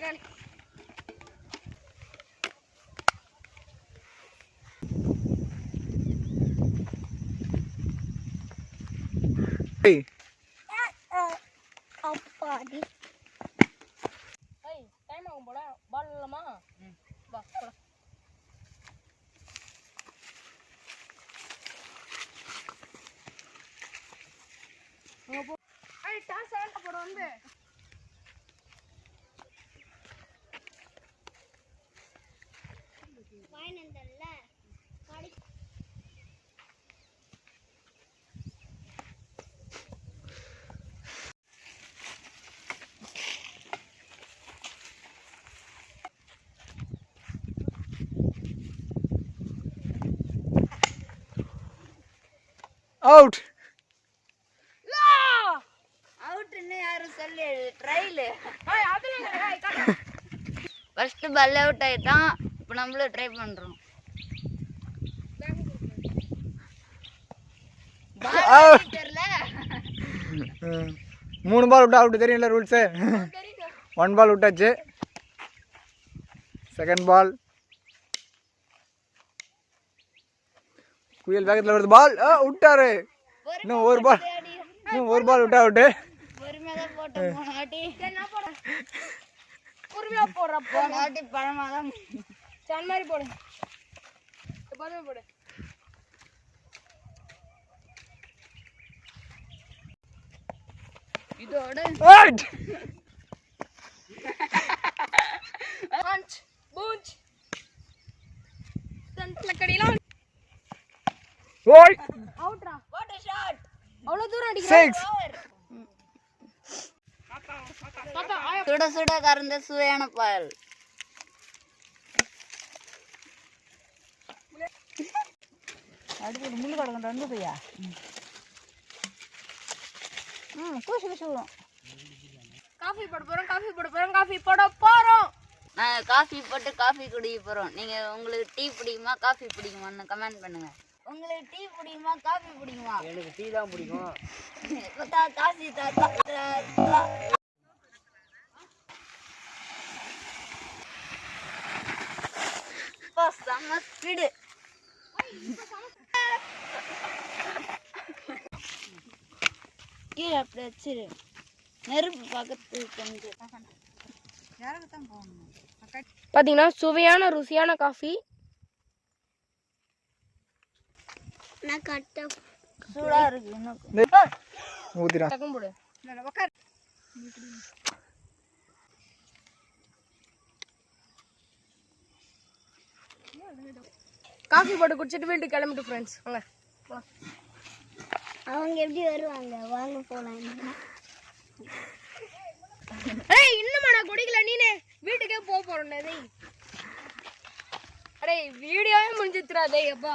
பின்னாடி. அப்பாடி ஏய் டைம் ஆகும் போடா பால் இல்லமா வா போடா ஏய் டாஸ் ஆட போற வந்து ஃபைனல்ல காடி அவுட் அவுட்னு யாரும் சொல்லு ட்ரைல் ஏய் அதுல ஏய் காட்டு ஃபர்ஸ்ட் பால் அவுட் ஆயிட்டான் இப்போ நம்மள ட்ரை பண்றோம் பால் தெரியல 3 பால் விட்டா அவுட் தெரியல ரூல்ஸ் தெரியுது 1 பால் விட்டாச்சு செகண்ட் பால் குயில் வேகத்தில் வருது பால் விட்டாரு இன்னும் ஒரு பால் விட்டா அவுட்டு பொறுமையா தான் போட்டு போனாட்டி என்ன போட பொறுமையா போடுற போனாட்டி பழமா தான் சான் மாதிரி போடு பொறுமையா போடு இதோட அவுட் பஞ்ச் பூஞ்ச் தன்ல கடிலாம் ஓய் அவுட்ரா வாட் எ ஷாட் அவ்வளவு தூரம் அடிக்கிறேன் 6 தாத்தா ஆயா சுட சுட கறந்த சுவையான பால் அடுத்து முள்ளு கடக்கணும் ரெண்டு பையா கூசி கூசி விடும் காஃபி போட போறோம் நாங்கள் காஃபி போட்டு காஃபி குடிக்க போகிறோம் நீங்கள் உங்களுக்கு டீ பிடிக்குமா காஃபி பிடிக்குமான்னு கமெண்ட் பண்ணுங்க உங்களுக்கு டீ பிடிக்குமா காஃபி பிடிக்குமா எனக்கு டீ தான் பிடிக்கும் காஃபி செம்ம ஸ்பீடு கீழே அப்படி வச்சிரு நெருப்பு பக்கத்து கொஞ்சம் யாருக்கு தான் போகணும் பாத்தீங்கன்னா சுவையான ருசியான காஃபி சூடா இருக்கு இன்னும் ஊத்திடா டக்கம் போடு காஃபி போட்டு குடிச்சிட்டு வீட்டுக்கு கிளம்பிட்டு ஃப்ரெண்ட்ஸ் வாங்க அவங்க எப்படி வருவாங்க வாங்க போலாம் ஏய் இன்னுமா நான் குடிக்கல நீனே வீட்டுக்கே போறோம் டேய் அடே வீடியோவே முடிஞ்சித்துறா டேய் அப்பா